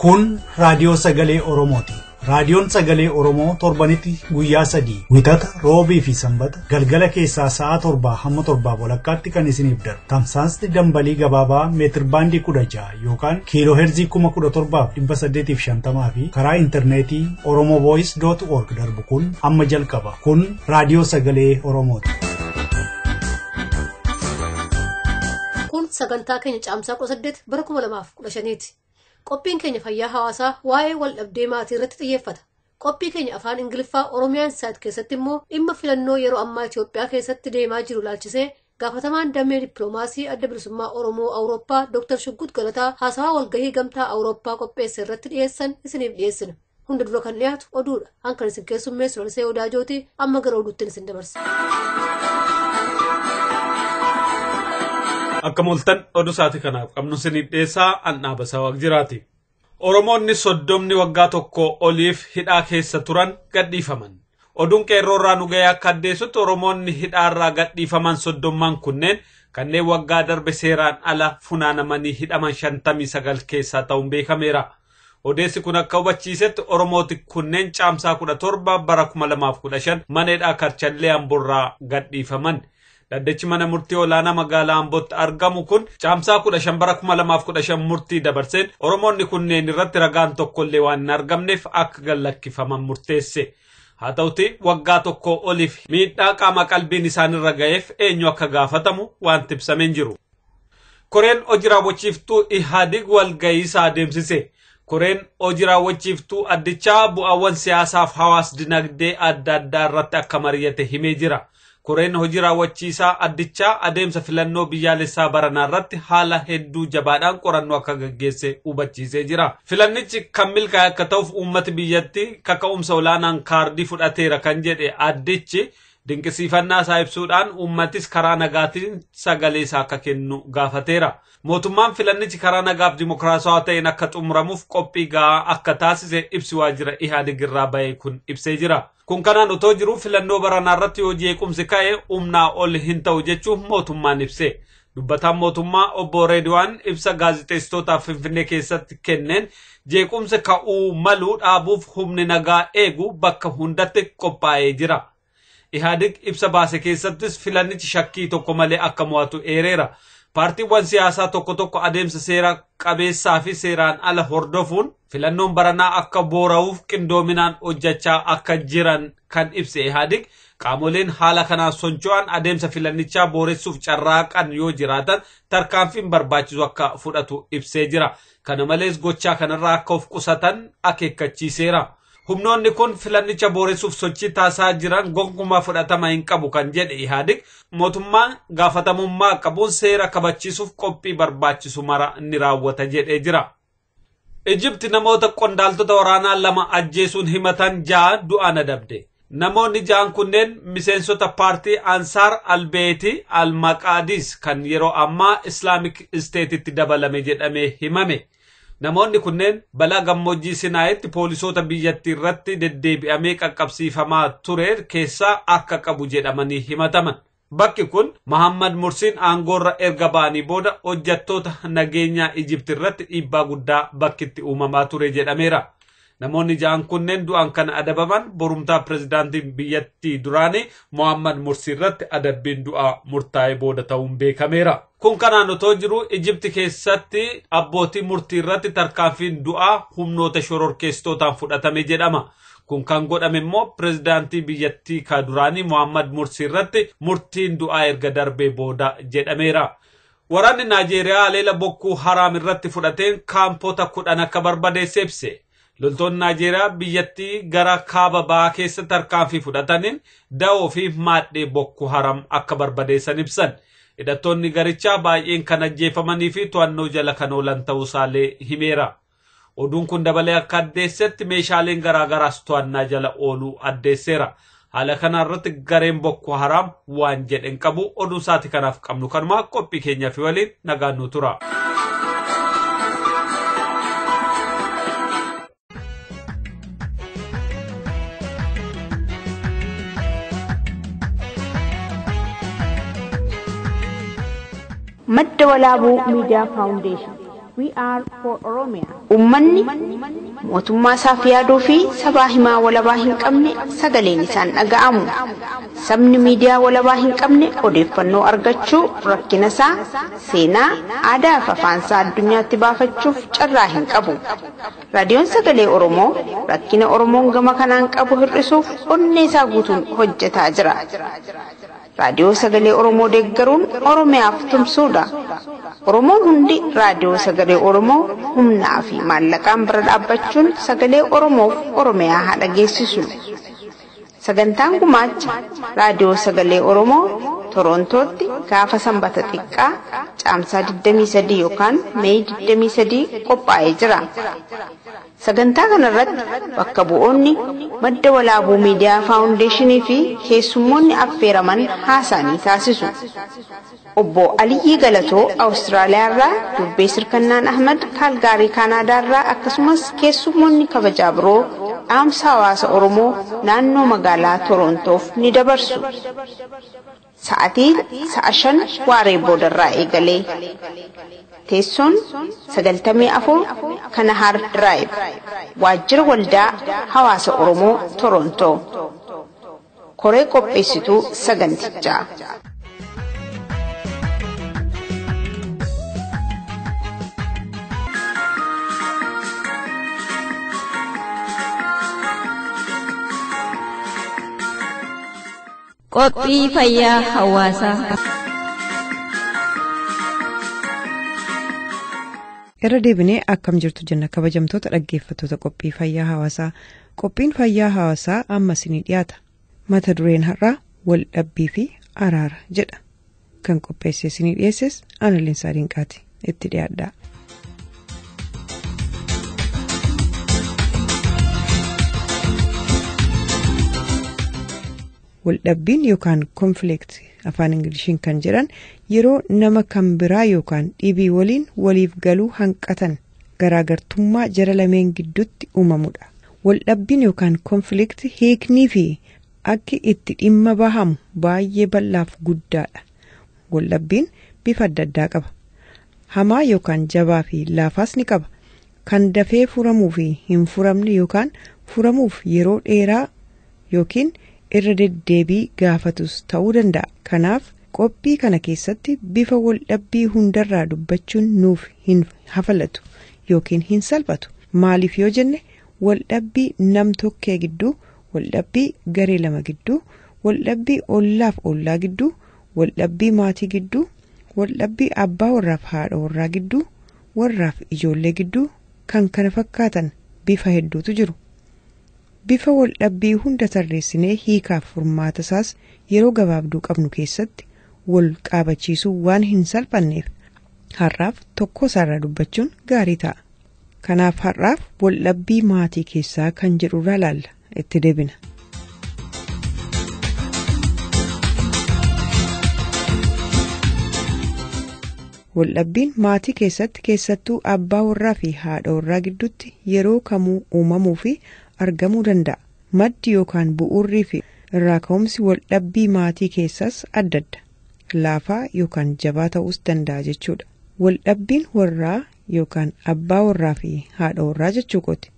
Kun raadiyoo sagalee Oromooti. Raadiyoon sagalee Oromoo torbanitti guyyaa 3 wixata roobii fi sanbata galgala keessaa sa'a 7 hamma 7 walakkaatti kan isiniif darbu. Tamsaasni dambalii gabaabaa meetir baandii 16 yookaan kiiloo heerzii 17,850 fi karaa intarneetii oromovoice.org darbu kun amma jalqaba. Kun raadiyoo sagalee Oromooti. Kun sagantaa keenya Caamsaa 8 bara 2015ti. Qophiin keenya Fayyaa Hawaasaa waa'ee waldhabdee maatii irratti xiyyeeffata. Qophii keenya Afaan Ingiliffaa Oromia Insight keessatti immoo dhimma filannoo yeroo ammaa Itoophiyaa keessatti deemaa jiru laalchisee gaafatamaan Damee Diplomaasii ABO Awuroopaa Dr. Shigux Galataa haasawaa walgahii Gamtaan Awurroophaa qopheesse irratti dhiyeessan isiniif dhiyeessina. Hunda dura kan dhiyaatu oduudha. Kan isin keessummeessu Lalisee Wadaajootii amma gara oduutti isin dabarsa. Akkam oltan oduu saati kanaaf qabnu isiniif dhiyeessaa Annaabasaa Waaqjiraati. Oromoonni 30 waggaa tokko oliif hidhaa keessa turan gadhiifaman. Oduun qeerroorraa nu ga'ee akka addeessutti Oromoonni hidhaarraa gadhiifaman 30 kunneen kanneen waggaa darbe seeraan ala funaanamanii hidhaman 59 keessaa ta'uun beekameera. Odeessi kun akka hubachiisetti Oromooti kunneen Caamsaa 17 bara 2015 mana hidhaa Karchallee Amboorraa gadhiifaman. Daddachi mana murtii olaanaa magaalaa Ambootti argamu kun Caamsaa 15 bara 2015 murtii dabarseen Oromoonni kunneen irratti ragaan tokkollee waan hin argamneef akka gallakkifaman murteesse. Haa ta'uti waggaa tokko oliif miidhaa qaama qalbiin isaanirra ga'eef eenyu akka gaafatamu waan ibsameen jiru. Koreen hojii raawwachiiftuu Ihaadig walga'iisaa adeemsise. Koreen hojii raawwachiiftuu addichaa bu'aawwan siyaasaaf hawaas dinagdee adda addaa irratti akka mari'ate himee jira. Koreen hojii raawwachiisaa addichaa adeemsa filannoo biyyaalessaa baranaa irratti haala hedduu jabaadhaan qorannoo akka gaggeesse hubachiisee jira. Filannichi kan milkaa'e akka ta'uuf uummati biyyattii kaka'umsa olaanaan kaardii fudhateera kan jedhe addichi dinqisiifannaa isaa ibsuudhaan uummatis karaa nagaatiin sagalee isaa akka kennu gaafateera. Mootummaan filannichi karaa nagaaf dimokiraasawaa ta'een akka xumuramuuf qophii gahaa akka taasise ibsi waajjira Ihaadig irraa ba'e kun ibsee jira. Kun kanaan otoo jiru filannoo baranaa irratti yoo jeequmsi ka'e humnaa ol hin ta'u jechuun mootummaan ibse. Dubbataan mootummaa obbo Reediwaan ibsa gaazexeessitootaaf Finfinnee keessatti kenneen jeequmsi ka'uu maluu dhaabuuf humni nagaa eegu bakka hundatti qophaa'ee jira. Ihaadig ibsa baase keessattis filannichi shakkii tokko malee akka mo'atu eereera. Paartiiwwan siyaasaa tokko adeemsa seera qabeessaa fi seeraan ala hordofuun filannoon baranaa akka boora'uuf qindoominaan hojjechaa akka jiran kan ibse Ihaadig qaamoleen haala kanaan socho'an adeemsa filannichaa booressuuf carraaqan yoo jiraatan tarkaanfiin barbaachisu akka fudhatu ibsee jira. Kana malees gochaa kanarraa akka of qusatan akeekkachiiseera. Humnoonni kun filannicha booressuuf sochii taasisaa jiran gonkumaa fudhatama hin qabu kan jedhe Ihaadig mootummaan gaafatamummaa qabuun seera kabachiisuuf qophii barbaachisu mara ni raawwata jedhee jira. Ijipti namoota qondaaltota waraanaa 2 ajjeesuun himatan 6 du'aan adabde. Namoonni 6 kunneen miseensota paartii Ansaar Albeetii Al-Maqaadis kan yeroo ammaa Islamic State'itti dabalame jedhamee himame. Namoonni kunneen balaa gammoojjii Sinaayitti poolisoota biyyattii irratti deddeebi'amee qaqqabsiifamaa ture keessaa akka qabu jedhamanii himataman. Bakki kun Muhammad Mursiin aangoorra erga ba'anii booda hojjettoota nageenyaa Ijipti irratti dhiibbaa guddaa bakkitti uumamaa ture jedhameera. Namoonni 6 kunneen du'aan kan adabaman borumtaa pirezidaantiin biyyattii duraanii Muhammad Mursii irratti adabbiin du'aa murtaa'ee booda ta'uun beekameera. Kun kanaan otoo jiru Ijipti keessatti abbootii murtii irratti tarkaanfiin du'aa humnoota shororkeessitootaan fudhatame jedhama. Kun kan godhame immoo pirezidaantii biyyattii ka duraanii Muhammad Mursii irratti murtiin du'aa erga darbee booda jedhameera. Waraanni Naajeeriyaa haleela Bokkuu Haraam irratti fudhateen kaampota 10 akka barbadeesse ibse. Loltoonni Naajeeriyaa biyyattii gara kaaba ba'aa keessa tarkaanfii fudhataniin da'oo fi maadhee Bokkuu Haraam akka barbadeessan ibsan. Hidhattoonni garichaa baay'een kan ajjeefamanii fi to'annoo jala kan oolan ta'uusaalee himeera. Oduun kun dabalee akka addeessetti meeshaaleen garaagaraas to'annaa jala ooluu addeesseera. Haala kanarratti gareen Bokkuu Haraam waan jedhen qabu oduu isaati kanaaf qabnu kanumaa qophii keenyaa fi waliin nagaan nu tura. Madda Walaabuu Media Foundation We are for Oromia. Ummanni mootummaa isaaf yaaduu fi sabaa himaa walabaa hin qabne sagaleen isaan dhaga'amu. Sabni miidiyaa walabaa hin qabne odeeffannoo argachuu rakkina isaa seenaa aadaa fi afaan isaa addunyaatti baafachuuf carraa hin qabu. Raadiyoon Sagalee Oromoo rakkina Oromoon gama kanaan qabu hir'isuuf onnee isaa guutuun hojjetaa jira. Raadiyoo Sagalee Oromoo deeggaruun Oromiyaaf tumsuudha. Oromoon hundi raadiyoo Sagalee Oromoo humnaa fi maallaqaan bira dhaabbachuun Sagalee Oromoof Oromiyaa haa dhageessisu. Sagantaan gumaacha raadiyoo Sagalee Oromoo Torontootti gaafa sanbata xiqqaa Caamsaa 23 yookaan Mee 23 qophaa'ee jira. Sagantaa kanarratti bakka bu'oonni Madda Walaabuu Media Foundation fi keessummoonni affeeraman haasaanii taasisu. Obbo Lalisee Galatoo Awustiraaliyaa irraa, Dubbee Sirkannaan Ahmad Kaalgaarii Kaanaadaa irraa akkasumas keessummoonni kabajaa biroo Caamsaa hawaasa Oromoo naannoo magaalaa Torontoof ni dabarsu. Sa'aatii 5 waaree boodarraa eegalee. Teessoon 94 Kanahar Drive, Waajjira Waldaa Hawaasa Oromoo Torontoo. Koree qopheessituu sagantichaa. Qophii Fayyaa Hawaasaa. Irra deebinee akkam jirtu jenna kabajamtoota dhaggeeffattoota Qophii Fayyaa Hawaasaa. Qophiin Fayyaa Hawaasaa amma isinii dhiyaata. Mata dureen har'aa waldhabbii fi araara jedha. Kan qopheessee isinii dhiyeesses Lalisee Dinqaati. Itti dhiyaadhaa. Waldhabbiin yookaan conflict afaan Ingiliffaan kan jedhan yeroo nama kan biraa yookaan dhibii waliin waliif galuu hanqatan garaagartummaa jara lameen gidduutti uumamudha. Waldhabbiin yookaan conflict hiiknii fi akki itti dhimma bahamu baay'ee bal'aaf guddaadha. Waldhabbiin bifa adda addaa qaba. Hamaa yookaan jabaa fi laafaas ni qaba. Kan dafee furamuu fi hin furamne yookaan furamuuf yeroo dheeraa yookiin irra deddeebii gaafatus ta'uu danda'a. Kanaaf qophii kana keessatti bifa waldhabbii hundarraa dubbachuun nuuf hin hafalatu yookiin hin salphatu. Maaliif yoo jenne waldhabbii nam tokkee gidduu, waldhabbii garee lama gidduu, waldhabbii ollaaf ollaa gidduu, waldhabbii maatii gidduu, waldhabbii abbaa warraaf haadha warraa gidduu, warraaf ijoollee gidduu kan kana fakkaatan bifa hedduutu jiru. Bifa waldhabbii hunda tarreessinee hiikaaf furmaata isaas yeroo gabaabduu qabnu keessatti wal qaabachiisuu waan hin salphanneef har'aaf tokko isaarraa dubbachuun gaarii ta'a. Kanaaf har'aaf waldhabbii maatii keessaa kan jedhurraa ilaalla. Itti deebina. Waldhabbiin maatii keessatti keessattuu abbaa warraa fi haadha warraa gidduutti yeroo kamuu uumamuu fi argamuu danda'a. Maddi yookaan bu'uurrii fi irraa ka'umsi waldhabbii maatii keessaas adda adda. Laafaa yookaan jabaa ta'uus danda'a jechuudha. Waldhabbiin warraa yookaan abbaa warraa fi haadha warraa jechuukooti.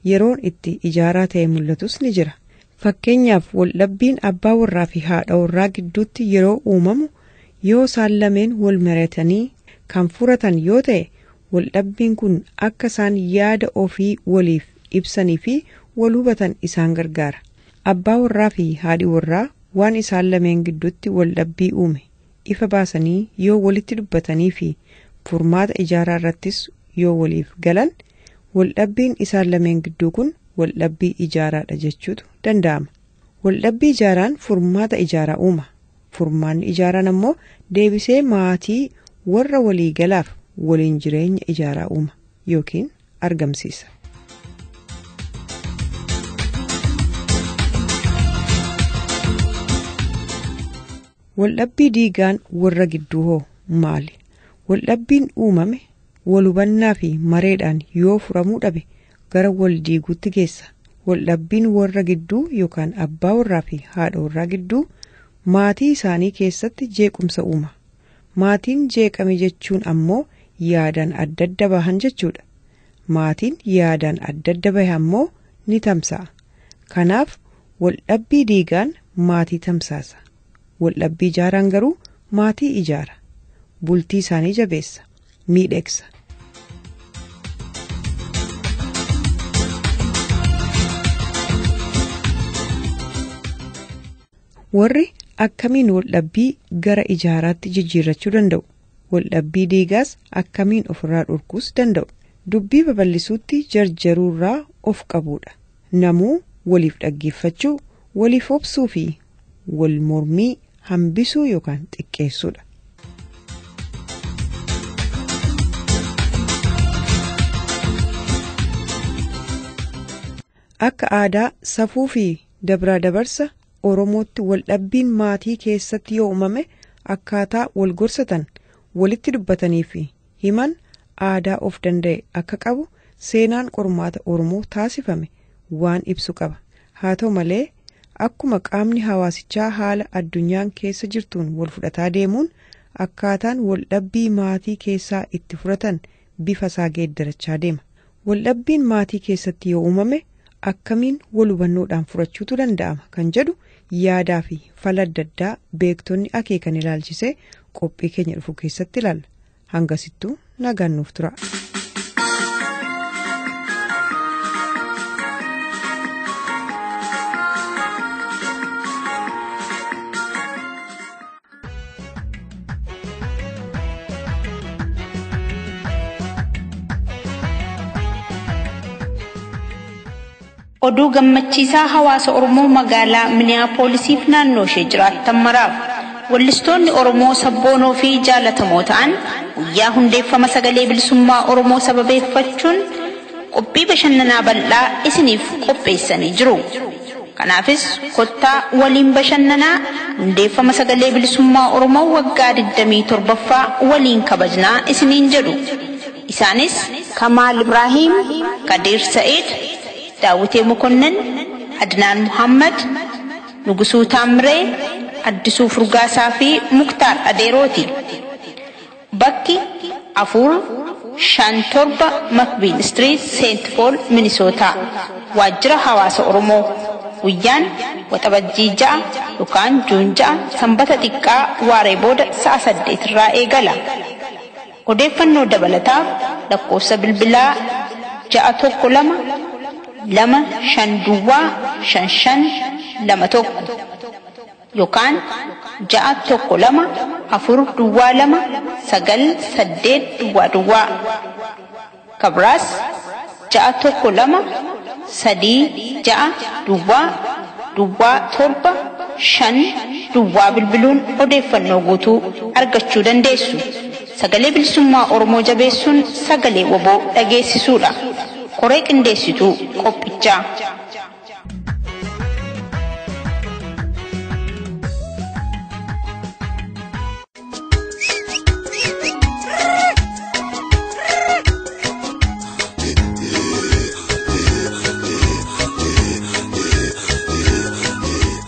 Yeroon itti ijaaraa ta'e mul'atus ni jira. Fakkeenyaaf waldhabbiin abbaa warraa fi haadha warraa gidduutti yeroo uumamu yoo isaan lameen wal mari'atanii kan furatan yoo ta'e waldhabbiin kun akka isaan yaada ofii waliif ibsanii fi wal hubatan isaan gargaara. Abbaa warraa fi haadhi warraa waan isaan lameen gidduutti waldhabbii uume ifa baasanii yoo walitti dubbatanii fi furmaata ijaaraa irrattis yoo waliif galan waldhabbiin isaan lameen gidduu kun waldhabbii ijaaraadha jechuutu danda'ama. Waldhabbii ijaaraan furmaata ijaaraa uuma. Furmaanni ijaaraan ammoo deebisee maatii warra walii galaaf waliin jireenya ijaaraa uuma yookiin argamsiisa. Waldhabbii diigaan warra gidduu hoo maali? Waldhabbiin uumame wal hubannaa fi mareedhaan yoo furamuu dhabe gara wal diiguutti geessa. Waldhabbiin warra gidduu yookaan abbaa warraa fi haadha warraa gidduu maatii isaanii keessatti jeequmsa uuma. Maatiin jeeqame jechuun ammoo yaadaan adda adda bahan jechuudha. Maatiin yaadaan adda adda bahe ammoo ni tamsa'a. Kanaaf waldhabbii diigaan maatii tamsaasa. Waldhabbii ijaaraan garuu maatii ijaara. Bultii isaanii jabeessa. Miidhegsa. Warri akkamiin waldhabbii gara ijaaraatti jijjiirrachuu danda'u? Waldhabbii diigaas akkamiin ofirraa dhorkuus danda'u? Dubbii babal'isuutti jarjaruurraa of qabuudha. Namuu waliif dhaggeeffachuu, waliif obsuu fi wal mormii hambisuu yookaan xiqqeessuudha. Akka aadaa safuu fi dabraa dabarsa Oromootti waldhabbiin maatii keessatti yoo uumame akkaataa wal gorsatan, walitti dubbatanii fi himan aadaa of danda'e akka qabu seenaan qormaata Oromoo taasifame waan ibsu qaba. Haa ta'u malee akkuma qaamni hawaasichaa haala addunyaan keessa jirtuun wal fudhataa deemuun akkaataan waldhabbii maatii keessaa itti furatan bifa isaa geeddarachaa deema. Waldhabbiin maatii keessatti yoo uumame akkamiin wal hubannoodhaan furachuutu danda'ama kan jedhu yaadaa fi fala adda addaa beektonni akeekan ilaalchisee qophii keenya dhufu keessatti ilaalla. Hangasittuu nagaan nuuf tura. Oduu gammachiisaa hawaasa Oromoo magaalaa Minneapolis naannoo ishee jiraatan maraaf wallistoonni Oromoo sabboonoo fi jaalatamoo ta'an guyyaa hundeeffama sagalee bilisummaa Oromoo sababeeffachuun qophii bashannanaa bal'aa isiniif qopheessanii jiru. Kanaafis kottaa waliin bashannanaa hundeeffama sagalee bilisummaa Oromoo waggaa 27ffaa waliin kabajnaa isiniin jedhu. Isaanis Kamaal Ibrahim, Kadir Said, Daawitee Mokonnin, Adnaan Muhammad, Nugusuu Taamree, Addisuu Furgaasaa fi Muktaar Adeerooti. Bakki 457 Macbean Street, St. Paul, Minnesota. Waajjira hawaasa Oromoo. Guyyaan waxabajjii 6 yookaan Juun 6 Sanbata xiqqaa waaree booda sa'a 8 irraa eegala. Odeeffannoo dabalataaf lakkoofsa bilbilaa 612 252 5521 yookaan 612 422 9822 Kabraas 612 3-6 bilbiluun odeeffannoo guutuu argachuu dandeessu. Sagalee bilisummaa Oromoo jabeessuun sagalee waboo dhageessisuudha. Qoree qindeessituu qophichaa.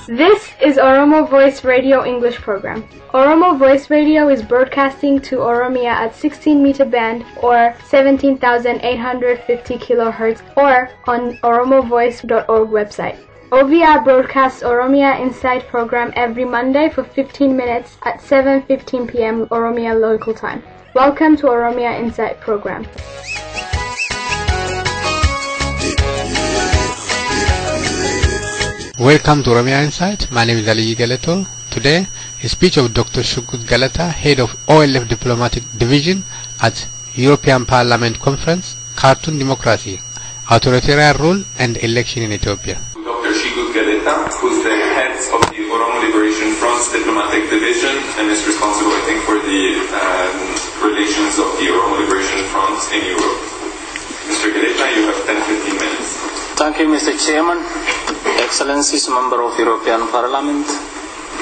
This is Oromo Voice Radio English program. Oromo Voice Radio is broadcasting to Oromia at 16-meter band or 17,850 kilohertz or on oromovoice.org website. OVR broadcasts Oromia Insight program every Monday for 15 minutes at 7:15 p.m. Oromia local time. Welcome to Oromia Insight program. Welcome to Oromia Insight. My name is Lalisee Wadaajoo. Today, a speech of Dr. Shigux Galataa, head of OLF Diplomatic Division at European Parliament Conference, Cartoon Democracy, Authoritarian Rule and Election in Ethiopia. Dr. Shigux Galataa, who is the head of the Oromo Liberation Front's Diplomatic Division and is responsible, I think, for the relations of the Oromo Liberation Front in Europe. Mr. Galataa, you have 10-15 minutes. Thank you, Mr. Chairman, Excellencies, Member of European Parliament,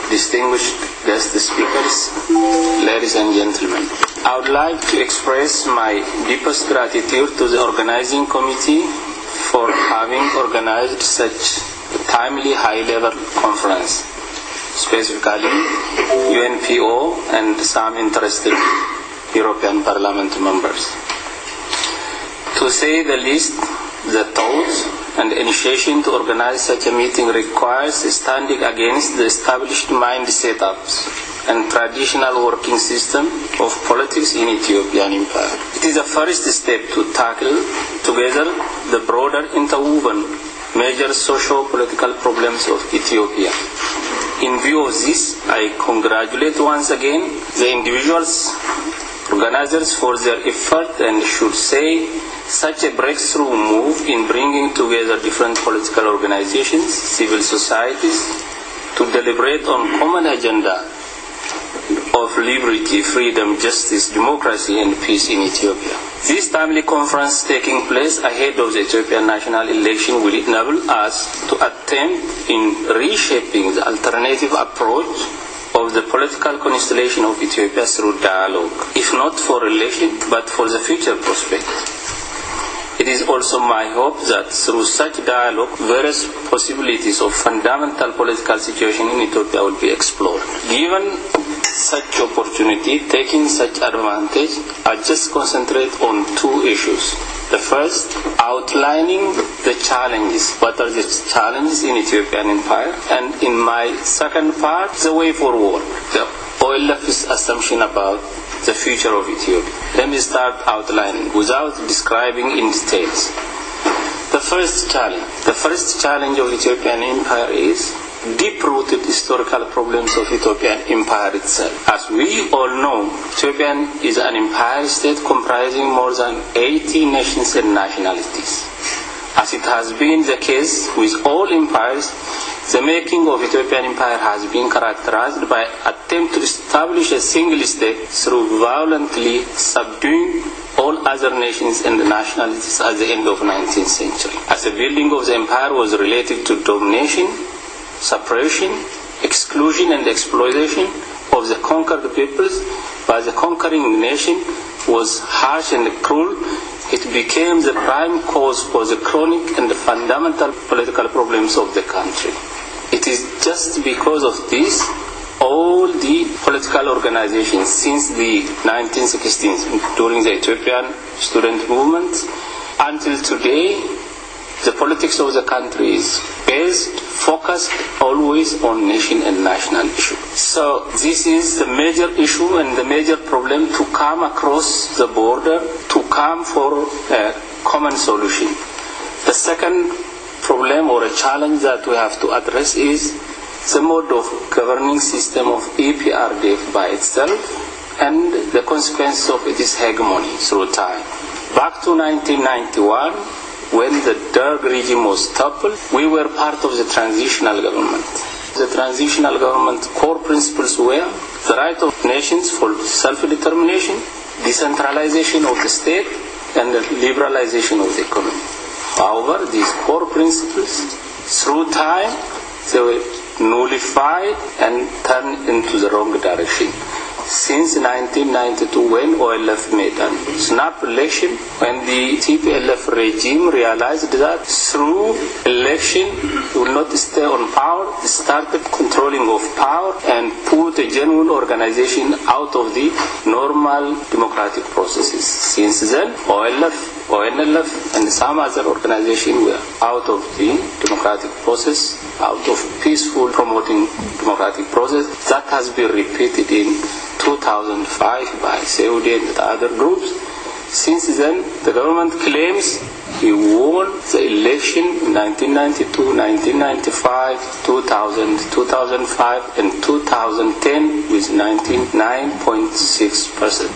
distinguished guest speakers, ladies and gentlemen. I would like to express my deepest gratitude to the organizing committee for having organized such a timely high-level conference, specifically UNPO and some interested European Parliament members. To say the least, the thought and initiation to organize such a meeting requires standing against the established mind setups and traditional working system of politics in Ethiopian empire. It is a first step to tackle together the broader interwoven major socio-political problems of Ethiopia. In view of this, I congratulate once again the individuals, organizers for their effort, and should say such a breakthrough move in bringing together different political organizations, civil societies, to deliberate on common agenda of liberty, freedom, justice, democracy, and peace in Ethiopia. This timely conference taking place ahead of the Ethiopian national election will enable us to attempt in reshaping the alternative approach of the political constellation of Ethiopia through dialogue, if not for election, but for the future prospect. It is also my hope that through such dialogue, various possibilities of fundamental political situation in Ethiopia will be explored. Given such opportunity, taking such advantage, I just concentrate on two issues. The first, outlining the challenges. What are the challenges in Ethiopian empire? And in my second part, the way forward. The OLF's assumption about the future of Ethiopia. Let me start outlining without describing in details. The first challenge of Ethiopian empire is deep-rooted historical problems of Ethiopian empire itself. As we all know, Ethiopia is an empire state comprising more than 80 nations and nationalities. As it has been the case with all empires, the making of Ethiopian empire has been characterized by attempt to establish a single state through violently subduing all other nations and nationalities at the end of 19th century. As the building of the empire was related to domination, suppression, exclusion and exploitation of the conquered peoples by the conquering nation was harsh and cruel, it became the prime cause for the chronic and fundamental political problems of the country. It is just because of this all the political organizations since the 1960s during the Ethiopian student movement until today, the politics of the country is focused always on nation and national issue. So this is the major issue and the major problem to come across the border, to come for a common solution. The second problem or a challenge that we have to address is the mode of governing system of EPRDF by itself and the consequences of its hegemony through time. Back to 1991, when the Derg regime was toppled, we were part of the transitional government. The transitional government core principles were the right of nations for self-determination, decentralization of the state, and the liberalization of the economy. However, these core principles, through time, they were nullified and turned into the wrong direction. Since 1992, when OLF made a snap election, when the TPLF regime realized that through election it will not stay on power, it started controlling of power and put a genuine organization out of the normal democratic processes. Since then, ONLF and some other organizations were out of the democratic process, out of peaceful promoting democratic process. That has been repeated in 2005 by Saudi and the other groups. Since then, the government claims he won the election in 1992, 1995, 2000, 2005 and 2010 with 99.6%.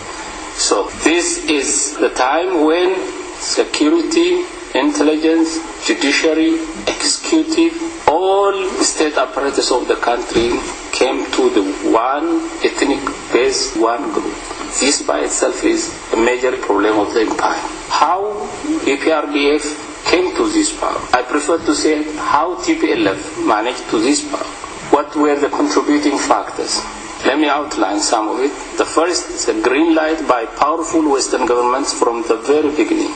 So this is the time when security, intelligence, judiciary, executive, all state apparatus of the country came to the one ethnic base, one group. This by itself is a major problem of the empire. How EPRDF came to this power? I prefer to say how TPLF managed to this power. What were the contributing factors? Let me outline some of it. The first is a green light by powerful Western governments from the very beginning.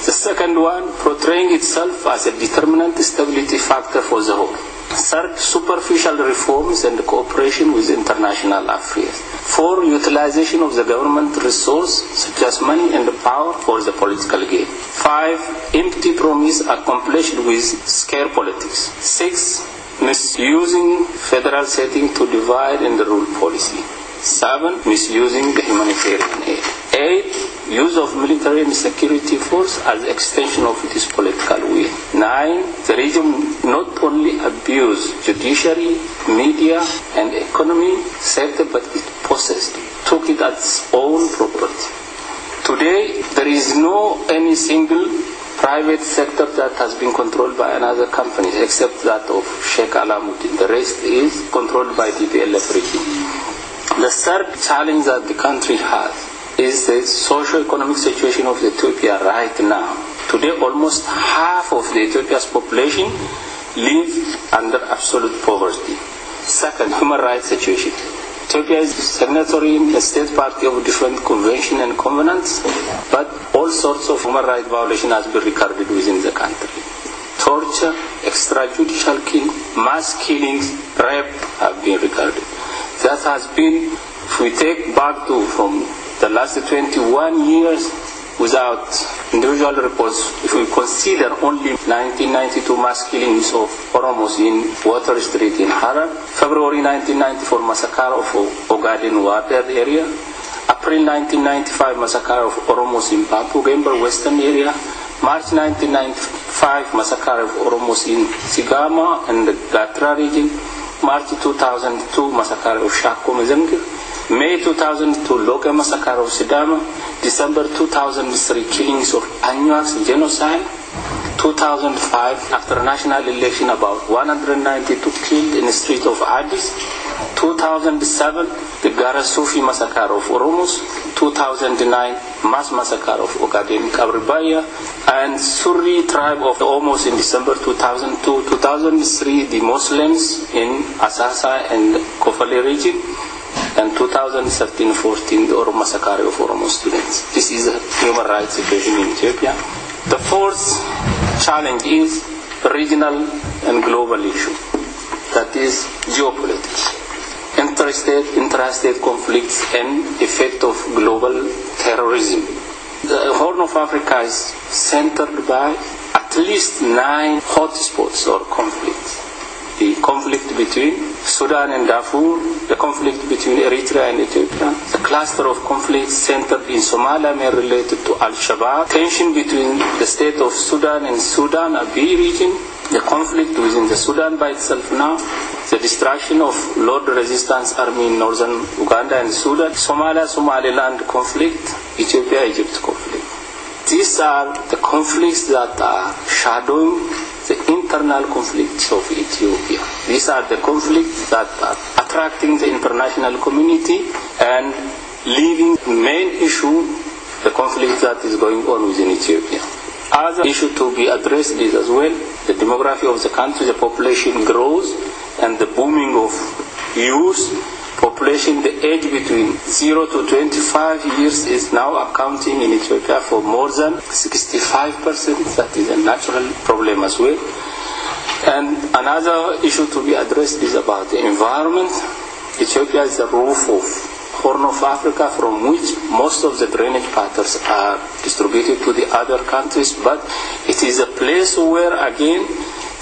The second one, portraying itself as a determinant stability factor for the whole. Third, superficial reforms and cooperation with international affairs. 4, utilization of the government resource such as money and power for the political gain. 5, empty promise accomplished with scare politics. 6, misusing federal setting to divide and rule policy. 7, misusing the humanitarian aid. 8, use of military and security force as extension of its political will. 9, the regime not only abused judiciary, media and economy sector, but it possessed, took it as its own property. Today, there is no any single private sector that has been controlled by another company except that of Sheikh Alamuddin. The rest is controlled by TPLF regime. The third challenge that the country has is the socio-economic situation of Ethiopia right now. Today, almost half of the Ethiopia's population live under absolute poverty. Second, human rights situation. Ethiopia is signatory in the state party of different conventions and covenants, but all sorts of human rights violation has been recorded within the country. Torture, extrajudicial killing, mass killings, rape have been recorded. That has been, if we take back to from the last 21 years without individual reports, if we consider only 1992 mass killings of Oromos in Water Street in Harar, February 1994 massacre of Ogaden Water area, April 1995 massacre of Oromos in Bambu Gember Western area, March 1995 massacre of Oromos in Sigama and the Gatra region, March 2002 massacre of Shako Mezengir, May 2002 Loka massacre of Sidama, December 2003 killings of Anyuaks genocide, 2005 after national election about 192 killed in the street of Addis, 2007 the Garasufi massacre of Oromos, 2009 mass massacre of Ogaden Kabribaya and Suri tribe of the Oromos in December 2002, 2003 the Muslims in Asasa and Kofale region, and 2013-14 the Oromo massacre of Oromo students. This is a human rights situation in Ethiopia. The fourth challenge is regional and global issue, that is geopolitics, interstate conflicts and effect of global terrorism. The Horn of Africa is centered by at least 9 hotspots or conflicts. The conflict between Sudan and Darfur, the conflict between Eritrea and Ethiopia, the cluster of conflicts centered in Somalia may related to Al-Shabaab, tension between the state of Sudan and Sudan, Abiy region, the conflict within the Sudan by itself now, the destruction of Lord Resistance Army in northern Uganda and Sudan, Somaliland conflict, Ethiopia-Egypt conflict. These are the conflicts that are shadowing the internal conflicts of Ethiopia. These are the conflicts that are attracting the international community and leaving the main issue, the conflict that is going on within Ethiopia. Other issue to be addressed is as well the demography of the country, the population grows and the booming of youth. Population, the age between 0 to 25 years is now accounting in Ethiopia for more than 65%. That is a natural problem as well. And another issue to be addressed is about the environment. Ethiopia is the roof of Horn of Africa from which most of the drainage patterns are distributed to the other countries, but it is a place where again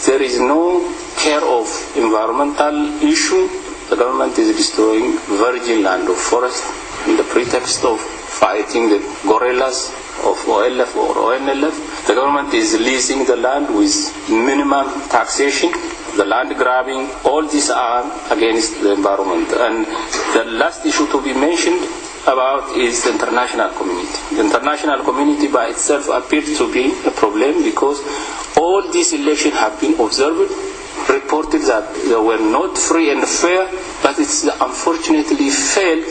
there is no care of environmental issue. The government is destroying virgin land of forest in the pretext of fighting the guerrillas of OLF or ONLF. The government is leasing the land with minimum taxation, the land grabbing. All these are against the environment. And the last issue to be mentioned about is the international community. The international community by itself appears to be a problem because all these elections have been observed, reported that they were not free and fair, but it's unfortunately failed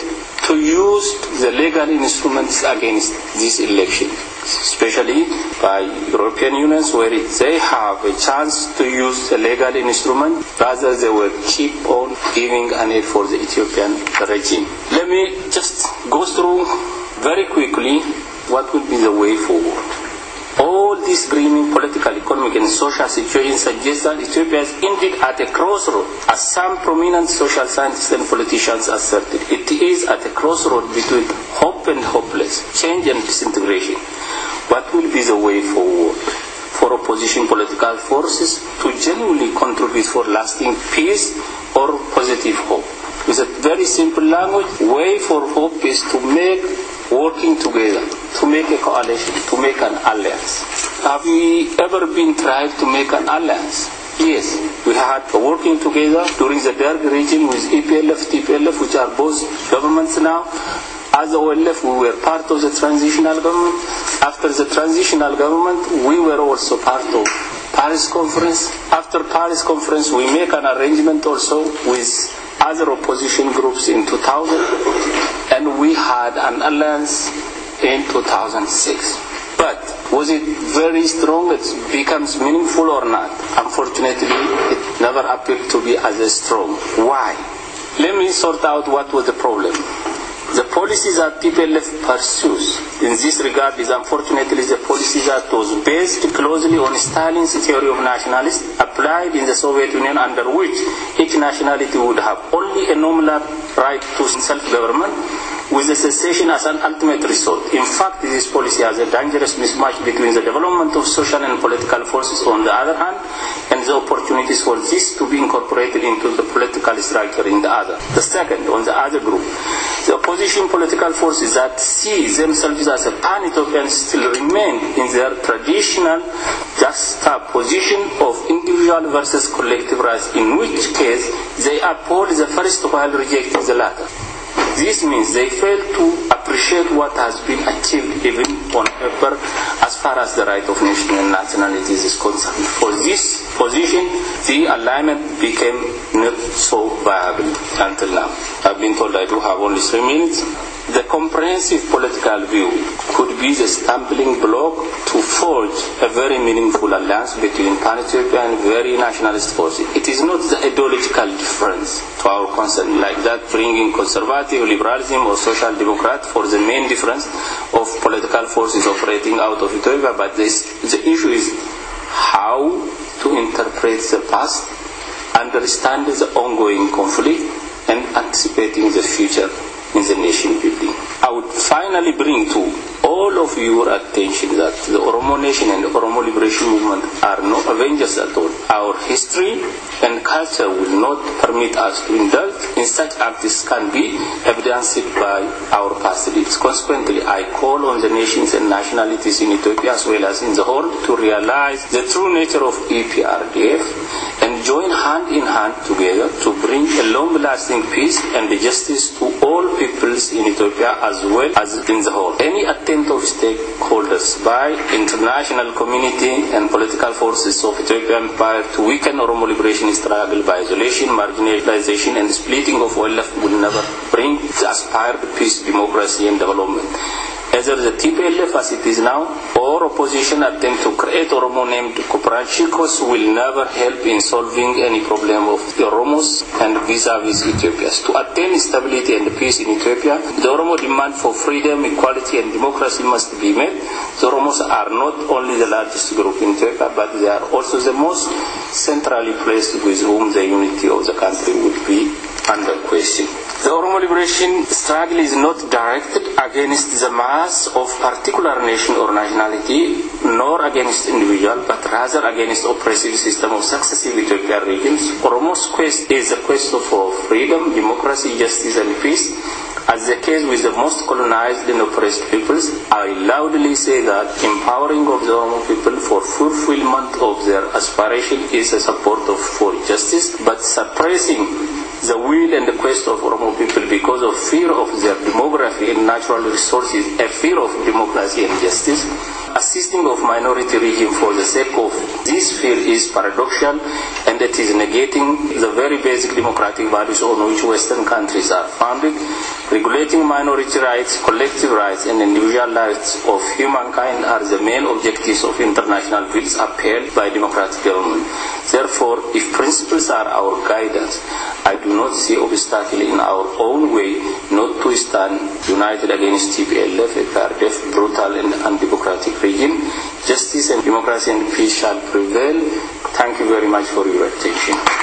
to use the legal instruments against this election, especially by European Union, where they have a chance to use the legal instrument, rather they will keep on giving an aid for the Ethiopian regime. Let me just go through very quickly what will be the way forward. All these grim political, economic and social situations suggest that Ethiopia is indeed at a crossroad, as some prominent social scientists and politicians asserted. It is at a crossroad between hope and hopeless, change and disintegration. What will be the way forward for opposition political forces to genuinely contribute for lasting peace or positive hope? With a very simple language, way for hope is to make working together, to make a coalition, to make an alliance. Have we ever been tried to make an alliance? Yes, we had working together during the Derg regime with EPLF, TPLF, which are both governments now. As OLF, we were part of the transitional government. After the transitional government, we were also part of Paris Conference. After Paris Conference, we make an arrangement also with other opposition groups in 2000, and we had an alliance in 2006. But was it very strong? It becomes meaningful or not? Unfortunately, it never appeared to be as strong. Why? Let me sort out what was the problem. The policies that TPLF pursues in this regard is unfortunately the policy that was based closely on Stalin's theory of nationalism applied in the Soviet Union, under which each nationality would have only a nominal right to self-government, with the secession as an ultimate resort. In fact, this policy has a dangerous mismatch between the development of social and political forces on the other hand, and the opportunities for this to be incorporated into the political structure in the other. The second, on the other group, the opposition political forces that see themselves as a pan-Ethiopian still remain in their traditional juxtaposition of individual versus collective rights, in which case they uphold the first while rejecting the latter. This means they fail to appreciate what has been achieved even on paper as far as the right of nation and nationalities is concerned. For this position, the alignment became not so viable until now. I've been told I do have only 3 minutes. The comprehensive political view could be the stumbling block to forge a very meaningful alliance between pan-Ethiopia and very nationalist forces. It is not the ideological difference to our concern, like that bringing conservative liberalism or social democrat for the main difference of political forces operating out of Ethiopia, but the issue is how to interpret the past, understand the ongoing conflict, and anticipating the future in the nation building. I would finally bring to all of your attention that the Oromo nation and the Oromo liberation movement are no avengers at all. Our history and culture will not permit us to indulge in such acts as can be evidenced by our past deeds. Consequently, I call on the nations and nationalities in Ethiopia as well as in the whole to realize the true nature of EPRDF and join hand in hand together to bring a long-lasting peace and justice to all peoples in Ethiopia as well as in the whole. Any attempt of stakeholders by international community and political forces of Ethiopian empire to weaken Oromo liberation struggle by isolation, marginalization and splitting of OLF will never bring the aspired peace, democracy and development. Either the TPLF as it is now or opposition attempt to create Oromo named Shigux will never help in solving any problem of the Oromos and vis-a-vis Ethiopia. To attain stability and peace in Ethiopia, the Oromo demand for freedom, equality and democracy must be met. The Oromos are not only the largest group in Ethiopia, but they are also the most centrally placed with whom the unity of the country would be under question. The Oromo liberation struggle is not directed against the mass of particular nation or nationality, nor against individual, but rather against oppressive system of successive Ethiopian regimes. Oromo's quest is a quest for freedom, democracy, justice and peace. As the case with the most colonized and oppressed peoples, I loudly say that empowering of the Oromo people for fulfillment of their aspiration is a support for justice, but suppressing the will and the quest of Oromo people because of fear of their demography and natural resources, a fear of democracy and justice, assisting of minority regime for the sake of this fear is paradoxical, and it is negating the very basic democratic values on which Western countries are founded. Regulating minority rights, collective rights and individual rights of humankind are the main objectives of international bills upheld by democratic government. Therefore, if principles are our guidance, I do not see obstacle in our own way not to stand united against TPLF, a cardiff, brutal and undemocratic regime. Justice and democracy and peace shall prevail. Thank you very much for your attention.